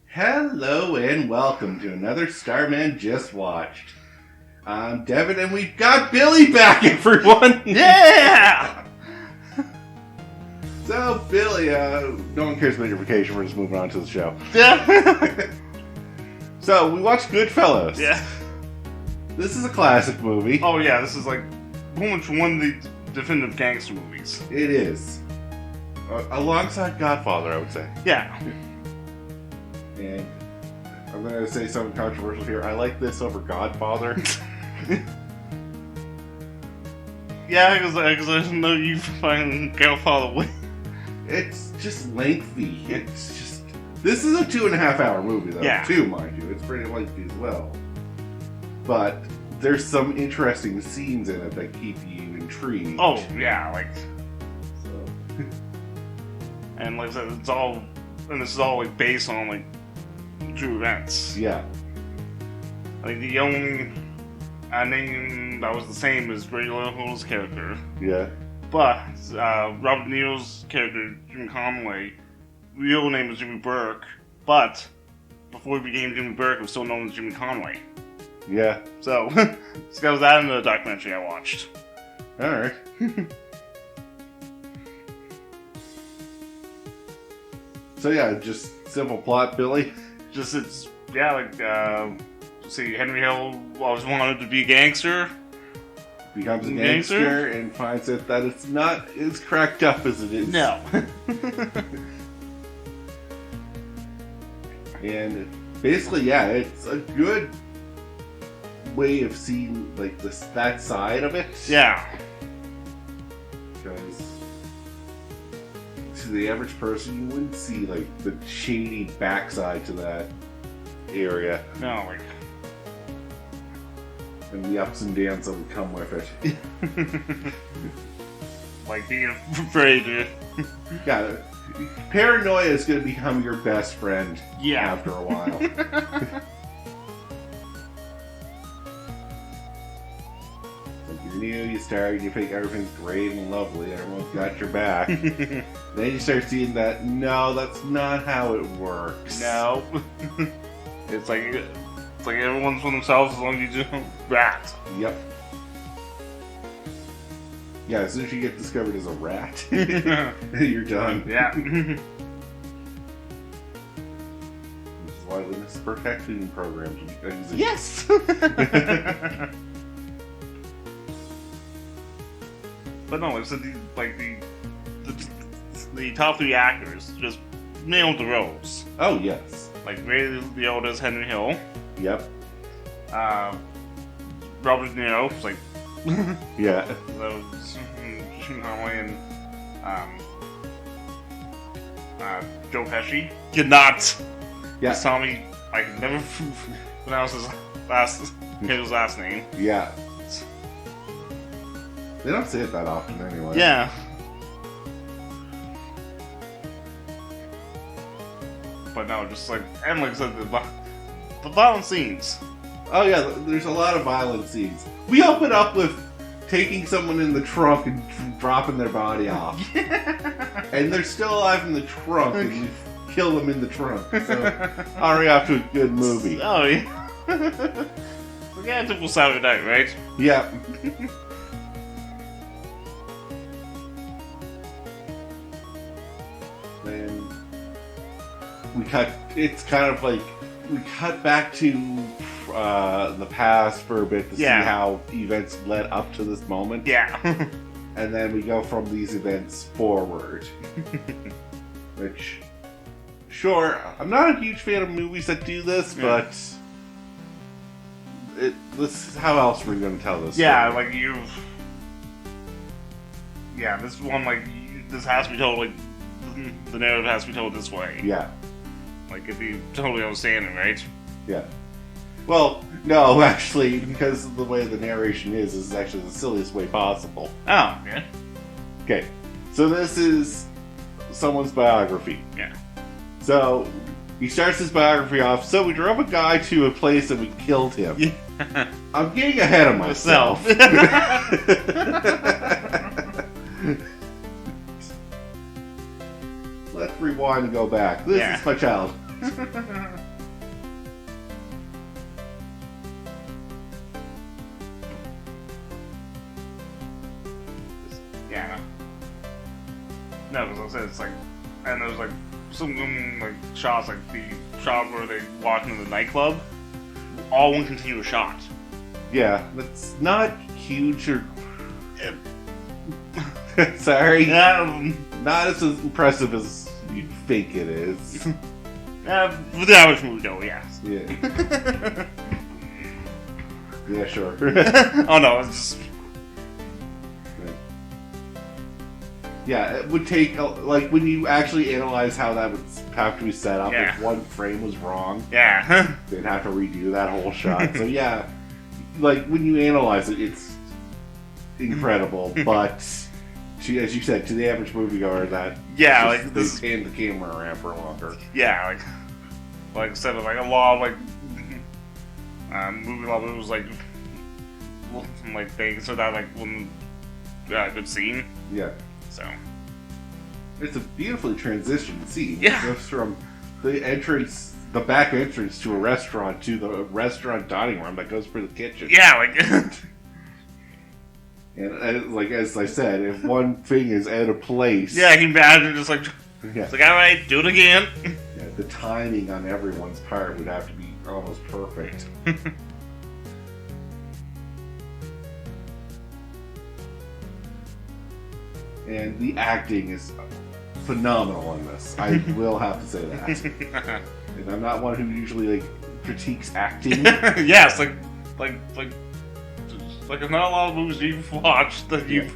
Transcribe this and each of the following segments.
Hello and welcome to another Starmen Just Watched. I'm Devin and we've got Billy back, everyone! Yeah! So, Billy, no one cares about your vacation, we're just moving on to the show. Yeah. So, we watched Goodfellas. Yeah. This is a classic movie. Oh yeah, this is like pretty much one of the definitive gangster movies. It is. Alongside Godfather, I would say. Yeah. And I'm going to say something controversial here. I like this over Godfather. Yeah, because I know you find Godfather way. It's just lengthy. It's just... This is a 2.5 hour movie, though. Yeah. Too, mind you. It's pretty lengthy as well. But there's some interesting scenes in it that keep you intrigued. Oh yeah, like, So. and like I said, this is all like based on like true events. Yeah. I think the only name that was the same as Ray Liotta's character. Yeah. But Robert De Niro's character, Jimmy Conway, real name is Jimmy Burke, but before he became Jimmy Burke, he was still known as Jimmy Conway. Yeah. So, this guy was that in the documentary I watched. Alright. So yeah, just simple plot, Billy. Just, it's, yeah, like, see, Henry Hill always wanted to be a gangster. Becomes a gangster and finds out that it's not as cracked up as it is. No. And basically, yeah, it's a good way of seeing like that side of it. Yeah. Because to the average person, you wouldn't see like the shady backside to that area No, like, and the ups and downs that would come with it. like being afraid to... Yeah, paranoia is going to become your best friend. Yeah. After a while. Like you're new, you start, you think everything's great and lovely, everyone's got your back. Then you start seeing that, no, that's not how it works. No. It's like everyone's for themselves as long as you do rat. Yep. Yeah, as soon as you get discovered as a rat, you're done. Yeah. Which is why witness protection programs exist. Yes. But no, it's the top three actors just nailed the roles. Oh, yes. Like Ray Liotta's Henry Hill, Yep. Robert De Niro, was like Yeah. those Conway and Joe Pesci. Did not. Yeah. Tommy, I could never pronounce his last name. Yeah. They don't say it that often anyway. Yeah. But no, just like, and like I said, the violent scenes. Oh yeah, there's a lot of violent scenes. We open up with taking someone in the trunk and dropping their body off. And they're still alive in the trunk and we kill them in the trunk. So, already off to a good movie. Oh yeah. We got a typical Saturday night, right? Yeah. Then it's kind of like, we cut back to the past for a bit to see how events led up to this moment. Yeah. And then we go from these events forward. Which, sure, I'm not a huge fan of movies that do this, but this is how else we're going to tell this Yeah, story. like this one, like, this has to be told, like, the narrative has to be told this way. Yeah. Like, if you totally understand it, right? Yeah. Well, no, actually, because of the way the narration is actually the silliest way possible. Oh, yeah. Okay, so this is someone's biography. Yeah. So, he starts his biography off, so we drove a guy to a place and we killed him. Yeah. I'm getting ahead of myself. Let's rewind and go back. This is my child. Yeah. No, because I said it's like, and there's like some like shots, like the shot where they walk into the nightclub, all one continuous shot. Yeah, that's not huge or. Sorry. Not as impressive as you think it is. For the average movie, though, yes. Yeah. Yeah, sure. Oh no, it's just. Yeah, it would take, like, when you actually analyze how that would have to be set up, Yeah. if one frame was wrong, Yeah. they'd have to redo that whole shot. So, yeah, like, when you analyze it, it's incredible, but, as you said, to the average moviegoer, that Yeah, just, like, they this. pan the camera around for longer. Yeah, like instead of like a lot of like movie levels, like they so that like one good scene. Yeah. So It's a beautifully transitioned scene. Yeah. It goes from the entrance, the back entrance to a restaurant to the restaurant dining room that goes for the kitchen. yeah, like And like as I said, if one thing is out of place, yeah, I can imagine just like yeah, it's like all right, do it again. yeah, the timing on everyone's part would have to be almost perfect. And the acting is phenomenal in this. I will have to say that. And I'm not one who usually like critiques acting. Yeah, it's like there's not a lot of movies you've watched that you've.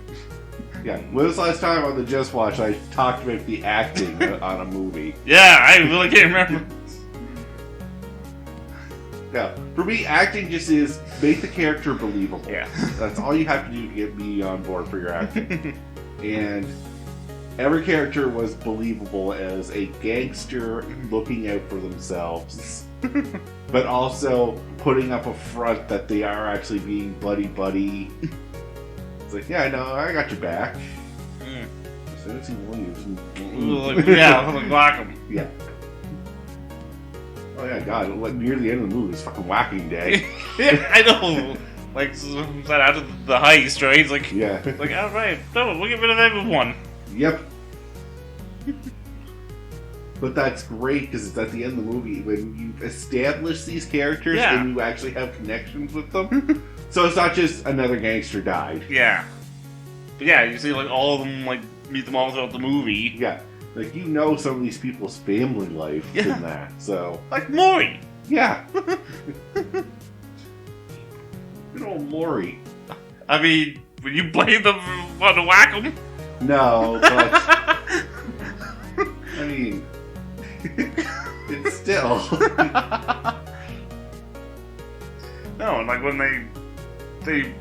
Yeah, when was the last time on the Just Watch I talked about the acting on a movie? Yeah, I really can't remember. Yeah, for me, acting just is make the character believable. Yeah. That's all you have to do to get me on board for your acting. And every character was believable as a gangster looking out for themselves, but also putting up a front that they are actually being buddy-buddy. It's like, yeah, no, I got your back. As soon as he leaves. Yeah, like whack 'em. Yeah. Oh yeah, God, near the end of the movie is fucking whacking day. Yeah, I know. Like after the heist, right? It's like, Yeah. like all right, no, we'll get rid of everyone. Yep. But that's great because it's at the end of the movie when you establish these characters Yeah. and you actually have connections with them. So it's not just another gangster died. Yeah, but yeah, you see like all of them like meet them all throughout the movie. Yeah. Like, you know some of these people's family life Yeah. in that. So, Like Maury. yeah. Good old Maury. I mean, would you blame them for wanting to whack him? No, but I mean, it's still. No, and like when they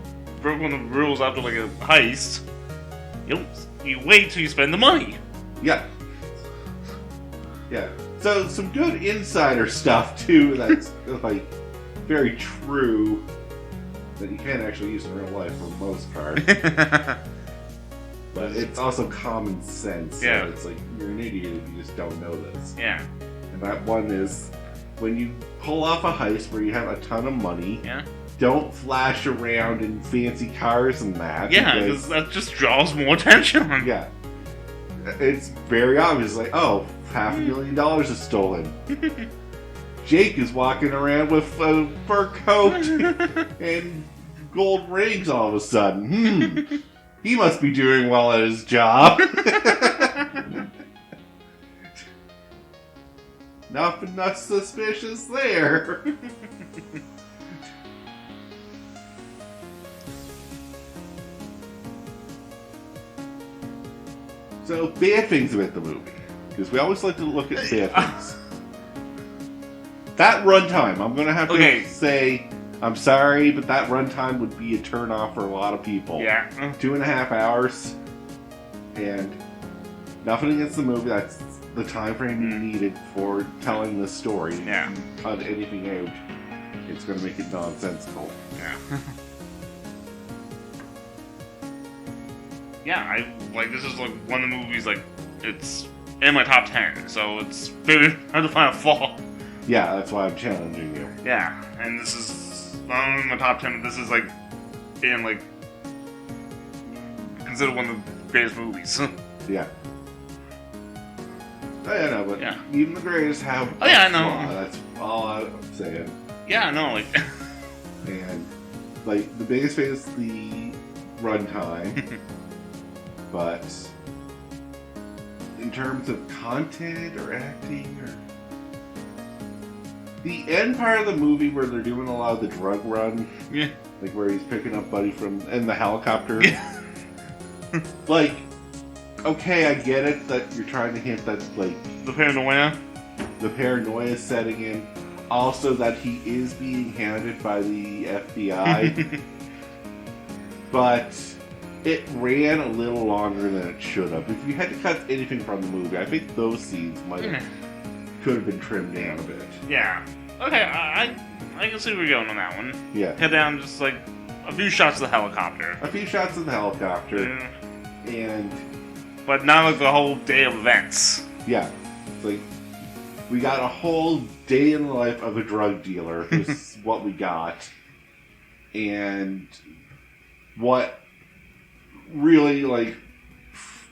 broke one of the rules after like a heist, you wait till you spend the money. Yeah. Yeah. So some good insider stuff too. That's like very true. That you can't actually use in real life for the most part. But it's also common sense. Yeah. So it's like you're an idiot if you just don't know this. Yeah. And that one is when you pull off a heist where you have a ton of money. Yeah. Don't flash around in fancy cars and that. Yeah, because that just draws more attention. Yeah. It's very obvious, like, oh, $500,000 is stolen. Jake is walking around with a fur coat and gold rings all of a sudden. He must be doing well at his job. Nothing not suspicious there. So, bad things about the movie. Because we always like to look at bad things. That runtime, I'm going to have to say, I'm sorry, but that runtime would be a turn-off for a lot of people. Yeah. 2.5 hours. And nothing against the movie. That's the time frame you needed for telling this story. Yeah. If you cut anything out, it's going to make it nonsensical. Yeah. Yeah, this is like one of the movies, like, it's in my top 10, so it's very hard to find a flaw. Yeah, that's why I'm challenging you. Yeah, and this is not only in my top 10, but this is like in like considered one of the greatest movies. Yeah. I know, but Yeah. even the greatest have. Oh, yeah, I a know. flaw. That's all I'm saying. Yeah, no, like And like the biggest thing is the runtime, but in terms of content or acting or the end part of the movie where they're doing a lot of the drug run, yeah, like where he's picking up Buddy from in the helicopter, yeah. like okay, I get it that you're trying to hint that like The paranoia. the paranoia is setting in. Also, that he is being hounded by the FBI. But it ran a little longer than it should have. If you had to cut anything from the movie, I think those scenes could have been trimmed down a bit. Yeah. Okay, I can see where you're going on that one. Yeah. Cut down just like a few shots of the helicopter. A few shots of the helicopter. Yeah. And But not like the whole day of events. yeah. It's like we got a whole day in the life of a drug dealer. Is what we got. And what really like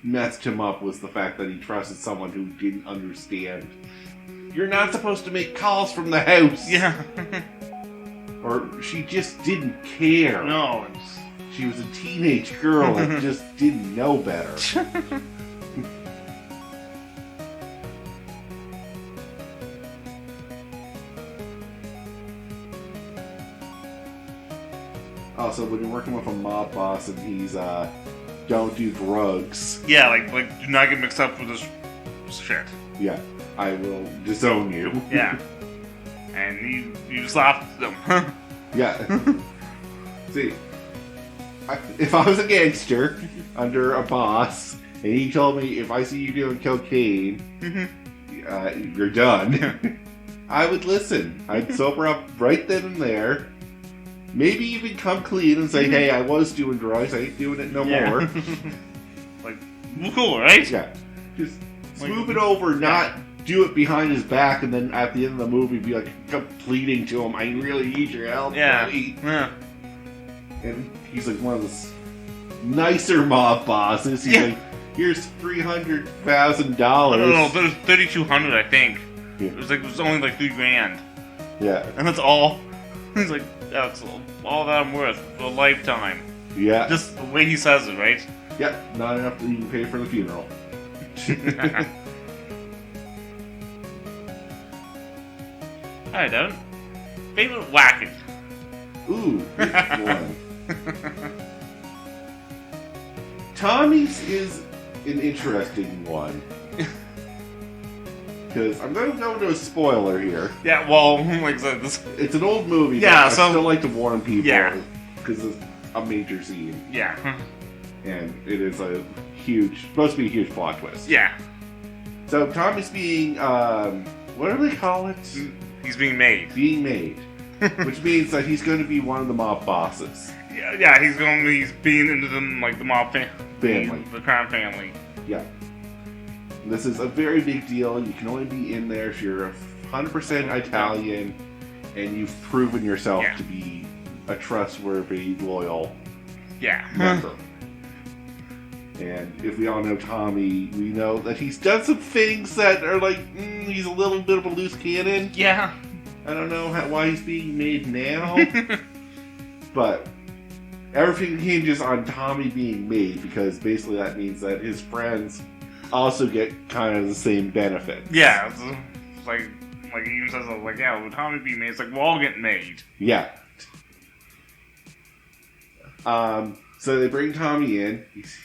messed him up was the fact that he trusted someone who didn't understand. You're not supposed to make calls from the house. Yeah. Or she just didn't care. No, it's... She was a teenage girl and just didn't know better. Also, when you're working with a mob boss and he's don't do drugs. Yeah, like do not get mixed up with this shit. Yeah, I will disown you. Yeah. And you slapped them. Yeah. See, if I was a gangster under a boss and he told me if I see you doing cocaine, you're done, I would listen. I'd sober up right then and there. Maybe even come clean and say, hey, I was doing drugs, I ain't doing it no more. Like, cool, right? Yeah. Just smooth it over, not do it behind his back, and then at the end of the movie be like, come pleading to him, I really need your help, buddy. Yeah. And he's like one of the nicer mob bosses. He's like, here's $300,000. No, there's $3,200, I think. Yeah. It was only like $3,000. Yeah. And that's all. He's like, that's all that I'm worth for a lifetime. Yeah. Just the way he says it, right? Yep, not enough to even pay for the funeral. Alright, Devin. Favorite whacking? Ooh, good one. Tommy's is an interesting one. Because I'm going to go into a spoiler here. Yeah, well, like I said, this... It's an old movie, yeah, but so... I still like to warn people. Yeah. Because it's a major scene. Yeah. And it is supposed to be a huge plot twist. Yeah. So Tommy's being, what do they call it? He's being made. Being made. Which means that he's going to be one of the mob bosses. Yeah, he's being into the mob Family. The crime family. Yeah. This is a very big deal. You can only be in there if you're 100% Italian and you've proven yourself to be a trustworthy, loyal member. And if we all know Tommy, we know that he's done some things that are like, he's a little bit of a loose cannon. Yeah. I don't know why he's being made now. But everything hinges on Tommy being made, because basically that means that his friends also get kind of the same benefits. Yeah, it's like he even says, yeah, with Tommy being made, it's like, we're all getting made. Yeah. So they bring Tommy in. He's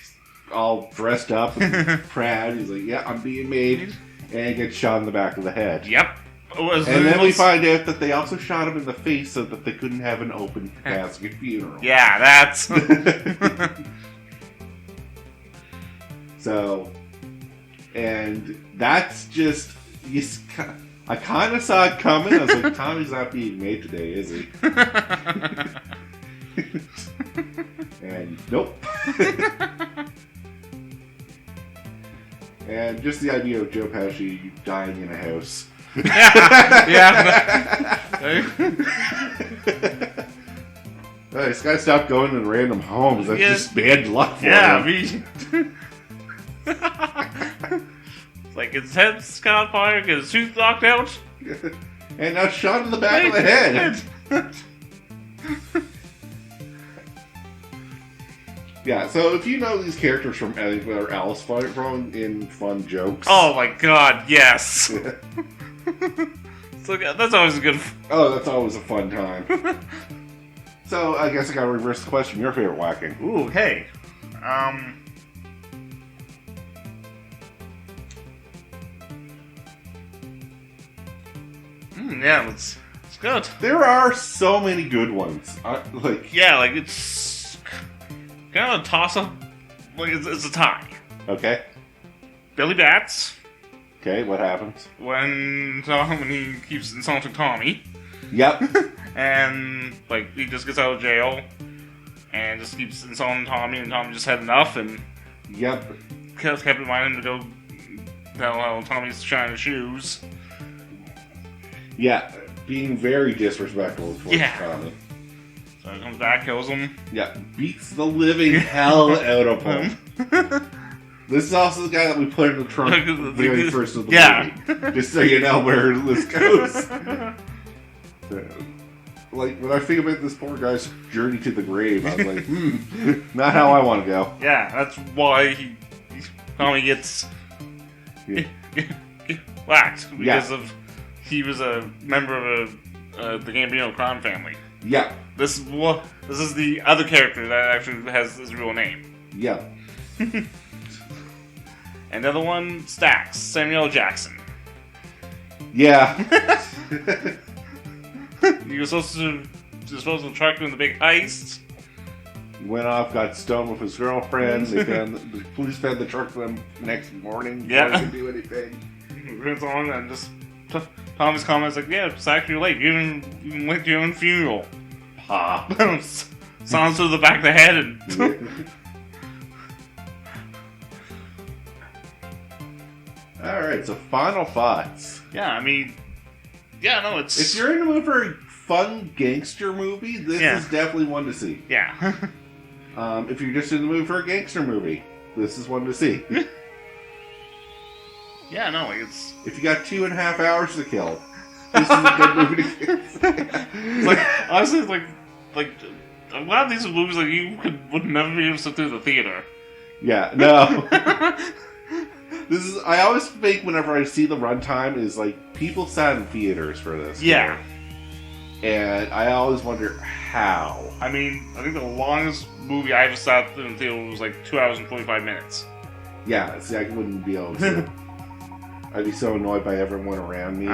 all dressed up and proud. He's like, yeah, I'm being made. And he gets shot in the back of the head. Yep. And then we find out that they also shot him in the face so that they couldn't have an open casket funeral. Yeah, that's... So, and that's just... I kind of saw it coming. I was like, Tommy's not being made today, is he? And nope. And just the idea of Joe Pesci dying in a house. Yeah. This guy stopped going to random homes. That's just bad luck for him. It's like his head's caught fire, get his tooth knocked out. And now shot in the back of the head. Yeah, so if you know these characters from anywhere else, throw in fun jokes. Oh my god, yes! So that's always a good... Oh, that's always a fun time. So, I guess I gotta reverse the question. Your favorite whacking? Ooh, hey. Yeah, it's good. There are so many good ones. Yeah, like, it's kind of a toss-up. Like, it's a tie. Okay. Billy Bats. Okay, what happens? When he keeps insulting Tommy. Yep. And, like, he just gets out of jail and just keeps insulting Tommy, and Tommy just had enough, and... Yep. Kept reminding him to go tell how Tommy's shining shoes. Yeah, being very disrespectful towards Tommy. So he comes back, kills him. Yeah, beats the living hell out of him. This is also the guy that we put in the trunk the very first of the movie. Just so you know where this goes. Like, when I think about this poor guy's journey to the grave, I was like, not how I want to go. Yeah, that's why Tommy gets whacked. Because he was a member of the Gambino crime family. Yeah. This is the other character that actually has his real name. Yeah. And the other one, Stax, Samuel Jackson. Yeah. You're supposed to track him in the big heist. He went off, got stoned with his girlfriend. The police found the truck the next morning. Yeah. Before they could do anything. Runs on and just Tommy's comments like, yeah, it's actually late. You even went to your own funeral. Pop. Sounds to the back of the head and... Alright, so final thoughts. Yeah, I mean... Yeah, no, it's... If you're in the mood for a fun gangster movie, this is definitely one to see. Yeah. If you're just in the mood for a gangster movie, this is one to see. Yeah, no, it's... If you got 2.5 hours to kill, this is a good movie to It's like, honestly, it's like a lot of these movies, like, you would never be able to sit through the theater. Yeah, no. I always think whenever I see the runtime is like, people sat in theaters for this. Yeah. And I always wonder how. I mean, I think the longest movie I ever sat in the theater was like 2 hours and 45 minutes. Yeah, see, I wouldn't be able to. I'd be so annoyed by everyone around me,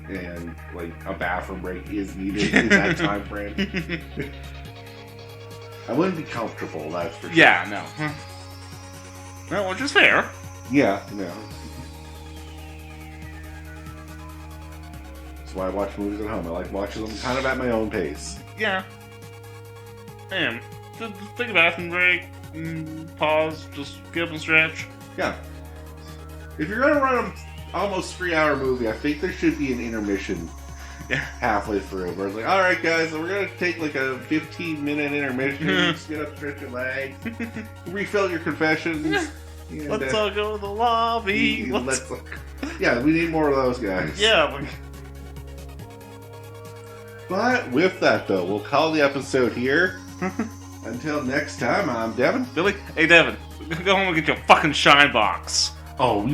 and like a bathroom break is needed in that time frame. I wouldn't be comfortable, that's for sure. Yeah, no. No, which is fair. Yeah, no. That's why I watch movies at home. I like watching them kind of at my own pace. Yeah. Man, just take a bathroom break, pause, just get up and stretch. Yeah. If you're gonna run an almost 3-hour movie, I think there should be an intermission halfway through. Where it's like, alright guys, so we're gonna take like a 15-minute intermission, just get up, stretch your legs, refill your confessions. And, let's all go to the lobby. Yeah, we need more of those guys. Yeah. But with that though, we'll call the episode here. Until next time, I'm Devin. Billy? Hey Devin, go home and get your fucking shine box. Oh,